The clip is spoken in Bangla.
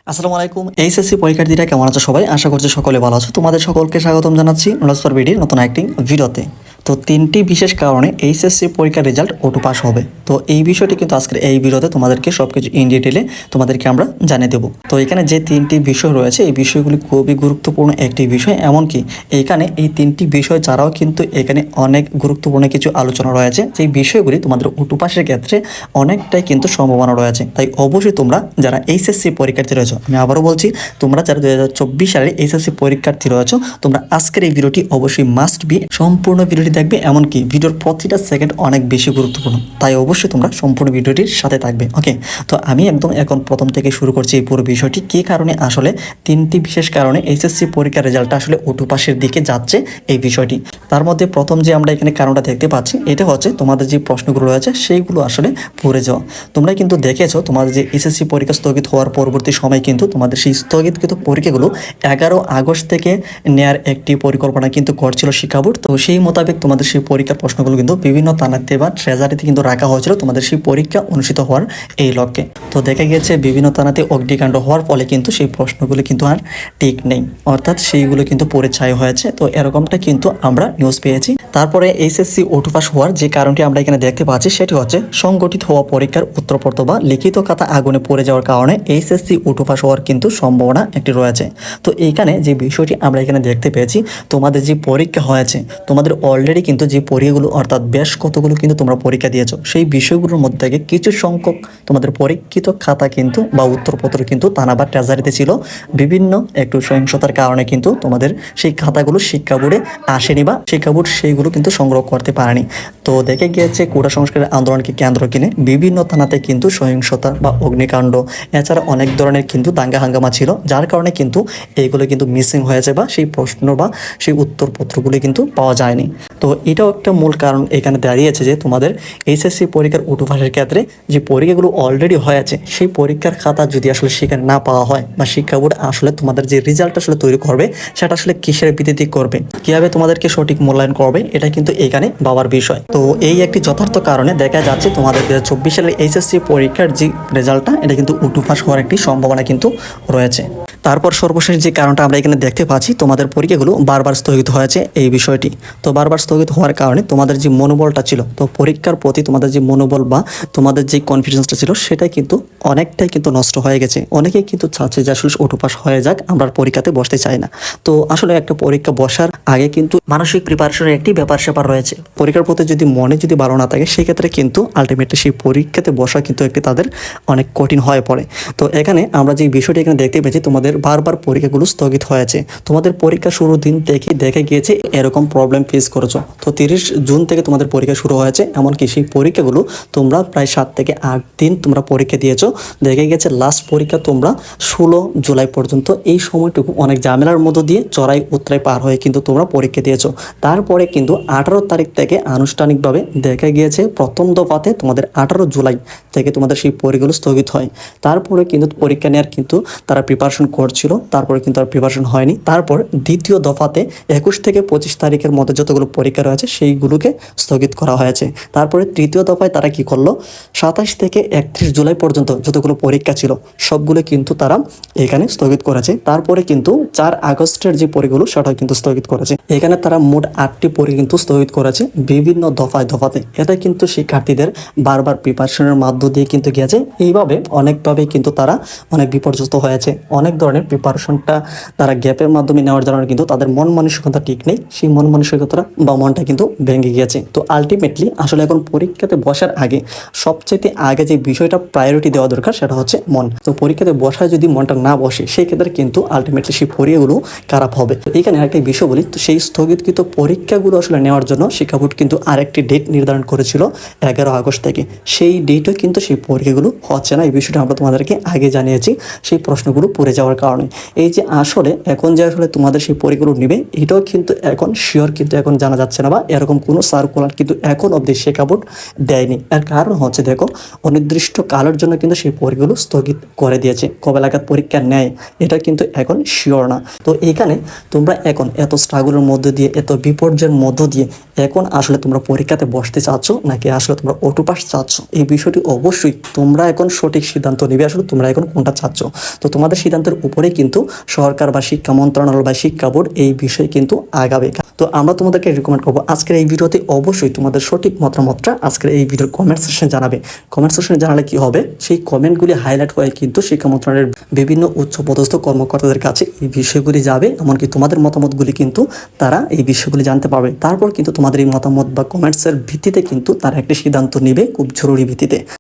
আসসালামু আলাইকুম এইচএসসি পরীক্ষার্থীরা কেমন আছো সবাই? আশা করছি সকলে ভালো আছো। তোমাদের সকলকে স্বাগতম জানাচ্ছি নলেজ ফর বিডির নতুন একটি ভিডিওতে। তো তিনটি বিশেষ কারণে এইচএসসি পরীক্ষার রেজাল্ট অটো পাস হবে। তো এই বিষয়টি কিন্তু আজকের এই ভিডিওতে তোমাদেরকে সবকিছু ইন ডিটেলে তোমাদেরকে আমরা জানিয়ে দেবো। তো এখানে যে তিনটি বিষয় রয়েছে এই বিষয়গুলি খুবই গুরুত্বপূর্ণ একটি বিষয়, এমনকি এইখানে এই তিনটি বিষয় ছাড়াও কিন্তু এখানে অনেক গুরুত্বপূর্ণ কিছু আলোচনা রয়েছে, যেই বিষয়গুলি তোমাদের অটো পাসের ক্ষেত্রে অনেকটাই কিন্তু সম্ভাবনা রয়েছে। তাই অবশ্যই তোমরা যারা এইচএসসি পরীক্ষার্থী রয়েছে, আমি আবারও বলছি, তোমরা যারা 2024 সালের এইচএসসি পরীক্ষার্থী রয়েছে, তোমরা আজকের এই ভিডিওটি অবশ্যই মাস্ট বি সম্পূর্ণ ভিডিওটি দেখবে, এমনকি ভিডিওর প্রতিটা সেকেন্ড অনেক বেশি গুরুত্বপূর্ণ। তাই অবশ্যই তোমরা সম্পূর্ণ ভিডিওটির সাথে থাকবে। ওকে, তো আমি একদম এখন প্রথম থেকে শুরু করছি এই পুরো বিষয়টি, কী কারণে আসলে তিনটি বিশেষ কারণে এইচএসসি পরীক্ষার রেজাল্টটা আসলে অটো পাসের দিকে যাচ্ছে এই বিষয়টি। তার মধ্যে প্রথম যে আমরা এখানে কারণটা দেখতে পাচ্ছি, এটা হচ্ছে তোমাদের যে প্রশ্নগুলো রয়েছে সেইগুলো আসলে পড়ে যাওয়া। তোমরা কিন্তু দেখেছো তোমাদের যে এসএসসি পরীক্ষা স্থগিত হওয়ার পরবর্তী সময় কিন্তু তোমাদের সেই স্থগিতকৃত পরীক্ষাগুলো 11 আগস্ট থেকে নেয়ার একটি পরিকল্পনা কিন্তু করছিল শিক্ষা বোর্ড। তো সেই মোতাবেক তোমাদের সেই পরীক্ষার প্রশ্নগুলো কিন্তু বিভিন্ন থানাতে বা ট্রেজারিতে কিন্তু রাখা হয়েছিল তোমাদের সেই পরীক্ষা অনুষ্ঠিত হওয়ার এই লক্ষ্যে। তো দেখা গিয়েছে বিভিন্ন থানাতে অগ্নিকাণ্ড হওয়ার ফলে কিন্তু সেই প্রশ্নগুলো কিন্তু আর ঠিক নেই, অর্থাৎ সেইগুলো কিন্তু পড়ে ছাই হয়েছে। তো এরকমটা কিন্তু আমরা নিউজ পেয়েছি। তারপরে এইচএসসি অটো পাস হওয়ার যে কারণটি আমরা এখানে দেখতে পাচ্ছি সেটি হচ্ছে সংগঠিত হওয়া পরীক্ষার উত্তরপত্র বা লিখিত খাতা আগুনে পড়ে যাওয়ার কারণে এইচএসসি অটো পাস হওয়ার কিন্তু সম্ভাবনা একটি রয়েছে। তো এইখানে যে বিষয়টি আমরা এখানে দেখতে পেয়েছি, তোমাদের যে পরীক্ষা হয়েছে, তোমাদের অলরেডি কিন্তু যে পরীক্ষাগুলো অর্থাৎ বেশ কতগুলো কিন্তু তোমরা পরীক্ষা দিয়েছো, সেই বিষয়গুলোর মধ্যে থেকে কিছু সংখ্যক তোমাদের পরীক্ষিত খাতা কিন্তু বা উত্তরপত্র কিন্তু থানা বা ট্রেজারিতে ছিল। বিভিন্ন একটু সহিংসতার কারণে কিন্তু তোমাদের সেই খাতাগুলো শিক্ষা বোর্ডে আসেনি বা শিক্ষা বোর্ড সেইগুলো কিন্তু সংগ্রহ করতে পারেনি। তো দেখে গিয়েছে কোটা সংস্কারের আন্দোলনকে কেন্দ্র কিনে বিভিন্ন থানাতে কিন্তু সহিংসতা বা অগ্নিকাণ্ড, এছাড়া অনেক ধরনের কিন্তু দাঙ্গা হাঙ্গামা ছিল, যার কারণে কিন্তু এইগুলো কিন্তু মিসিং হয়েছে বা সেই প্রশ্ন বা সেই উত্তরপত্রগুলি কিন্তু পাওয়া যায়নি। তো এটাও একটা মূল কারণ এখানে দাঁড়িয়েছে যে তোমাদের এইচএসসি পরীক্ষার অটো পাসের ক্ষেত্রে যে পরীক্ষাগুলো অলরেডি হয়েছে সেই পরীক্ষার খাতা যদি আসলে সেখানে না পাওয়া হয় বা শিক্ষা বোর্ড আসলে তোমাদের যে রেজাল্ট আসলে তৈরি করবে সেটা আসলে কিসের ভিত্তিতে করবে, কীভাবে তোমাদেরকে সঠিক মূল্যায়ন করবে, এটা কিন্তু এখানে ভাবার বিষয়। তো এই একটি যথার্থ কারণে দেখা যাচ্ছে তোমাদের 2024 সালের এইচএসসি পরীক্ষার যে রেজাল্টটা এটা কিন্তু অটো পাস হওয়ার একটি সম্ভাবনা কিন্তু রয়েছে। তারপর সর্বশেষ যে কারণটা আমরা এখানে দেখতে পাচ্ছি, তোমাদের পরীক্ষাগুলো বারবার স্থগিত হয়েছে এই বিষয়টি। তো বারবার স্থগিত হওয়ার কারণে তোমাদের যে মনোবলটা ছিল, তো পরীক্ষার প্রতি তোমাদের যে মনোবল বা তোমাদের যে কনফিডেন্সটা ছিল সেটাই কিন্তু অনেকটাই কিন্তু নষ্ট হয়ে গেছে। অনেকেই কিন্তু চাচ্ছে যে আসলে অটো পাস হয়ে যাক, আমরা আর পরীক্ষাতে বসতে চাই না। তো আসলে একটা পরীক্ষা বসার আগে কিন্তু মানসিক প্রিপারেশনের একটি ব্যাপার রয়েছে। পরীক্ষার প্রতি যদি মনে যদি ভালো না থাকে সেক্ষেত্রে কিন্তু আলটিমেটলি সেই পরীক্ষাতে বসা কিন্তু একটি তাদের অনেক কঠিন হয়ে পড়ে। তো এখানে আমরা যে বিষয়টি এখানে দেখতে পেয়েছি, তোমাদের বারবার পরীক্ষাগুলো স্থগিত হয়েছে। তোমাদের পরীক্ষা শুরুর দিন থেকে দেখা গিয়েছে এরকম প্রবলেম ফেস করেছো। তো 30 জুন থেকে তোমাদের পরীক্ষা শুরু হয়েছে, এমনকি সেই পরীক্ষাগুলো তোমরা প্রায় 7 থেকে 8 দিন তোমরা পরীক্ষা দিয়েছো। দেখা গেছে লাস্ট পরীক্ষা তোমরা 16 জুলাই পর্যন্ত, এই সময়টুকু অনেক ঝামেলার মধ্য দিয়ে চড়াই উতরাই পার হয়ে কিন্তু তোমরা পরীক্ষা দিয়েছো। তারপরে কিন্তু 18 তারিখ থেকে আনুষ্ঠানিকভাবে দেখা গিয়েছে প্রথম দফাতে তোমাদের 18 জুলাই থেকে তোমাদের সেই পরীক্ষাগুলো স্থগিত হয়। তারপরে কিন্তু পরীক্ষা নেওয়ার কিন্তু তারা প্রিপারেশন করছিল, তারপরে কিন্তু আর প্রিপারেশন হয়নি। তারপর দ্বিতীয় দফাতে 21 থেকে 25 তারিখের মধ্যে যতগুলো পরীক্ষা রয়েছে সেইগুলোকে স্থগিত করা হয়েছে। তারপরে তৃতীয় দফায় তারা কি করলো, 27 থেকে 31 জুলাই পর্যন্ত যতগুলো পরীক্ষা ছিল সবগুলো কিন্তু তারা এখানে স্থগিত করেছে। তারপরে কিন্তু 4 আগস্টের যে পরীক্ষাগুলো সেটা কিন্তু স্থগিত করেছে। এখানে তারা মোট 8টি পরীক্ষা কিন্তু স্থগিত করেছে বিভিন্ন দফাতে। এটা কিন্তু শিক্ষার্থীদের বারবার প্রিপারেশনের মাধ্য দিয়ে কিন্তু গিয়েছে। এইভাবে অনেকভাবে কিন্তু তারা অনেক বিপর্যস্ত হয়েছে। অনেক ধরনের প্রিপারেশনটা তারা গ্যাপের মাধ্যমে নেওয়ার জন্য কিন্তু তাদের মন মানসিকতা ঠিক নেই, সেই মন মানসিকতা বা মনটা কিন্তু ভেঙে গিয়েছে। তো আলটিমেটলি আসলে এখন পরীক্ষাতে বসার আগে সবচেয়ে আগে যে বিষয়টা প্রায়োরিটি দেওয়া দরকার সেটা হচ্ছে মন। তো পরীক্ষাতে বসায় যদি মনটা না বসে সেই ক্ষেত্রে কিন্তু আলটিমেটলি সেই পরীক্ষাগুলো খারাপ হবে। তো এখানে একটা বিষয় বলি, তো সেই স্থগিতকৃত পরীক্ষাগুলো আসলে নেওয়ার জন্য শিক্ষা বোর্ড কিন্তু আরেকটি ডেট নির্ধারণ করেছিল 11 আগস্ট থেকে। সেই ডেটও কিন্তু সেই পরীক্ষাগুলো হচ্ছে না, এই বিষয়টা আমরা তোমাদেরকে আগে জানিয়েছি। সেই প্রশ্নগুলো পড়ে যাওয়ার হওয়ার কারণে। এই যে আসলে এখন যে আসলে তোমাদের সেই পরীক্ষাগুলো নেবে এটাও কিন্তু এখন শিওর কিন্তু এখন জানা যাচ্ছে না, বা এরকম কোনো সার্কুলার কিন্তু এখন অবধি শিক্ষা বোর্ড দেয়নি। এর কারণ হচ্ছে দেখো, অনির্দিষ্ট কালের জন্য কিন্তু সেই পরীক্ষাগুলো স্থগিত করে দিয়েছে। কবে নাগাদ পরীক্ষা নেয় এটা কিন্তু এখন শিওর না। তো এখানে তোমরা এখন এত স্ট্রাগলের মধ্যে দিয়ে, এত বিপর্যয়ের মধ্য দিয়ে এখন আসলে তোমরা পরীক্ষাতে বসতে চাচ্ছ নাকি আসলে তোমরা অটো পাস চাচ্ছ, এই বিষয়টি অবশ্যই তোমরা এখন সঠিক সিদ্ধান্ত নেবে আসলে তোমরা এখন কোনটা চাচ্ছ। তো তোমাদের সিদ্ধান্তের উপরেই কিন্তু সরকার বা শিক্ষা মন্ত্রণালয় বা শিক্ষা বোর্ড এই বিষয়ে কিন্তু আগাবে। তো আমরা তোমাদেরকে রিকমেন্ড করবো আজকের এই ভিডিওতে অবশ্যই তোমাদের সঠিক মতামতটা আজকের এই ভিডিওর কমেন্ট সেকশনে জানাবে। কমেন্ট সেকশনে জানালে কি হবে, সেই কমেন্টগুলি হাইলাইট হয়ে কিন্তু শিক্ষা মন্ত্রণালয়ের বিভিন্ন উচ্চপদস্থ কর্মকর্তাদের কাছে এই বিষয়গুলি যাবে, এমনকি তোমাদের মতামতগুলি কিন্তু তারা এই বিষয়গুলি জানতে পারবে। তারপর কিন্তু তোমাদের এই মতামত বা কমেন্টসের ভিত্তিতে কিন্তু তারা একটি সিদ্ধান্ত নেবে খুব জরুরি ভিত্তিতে।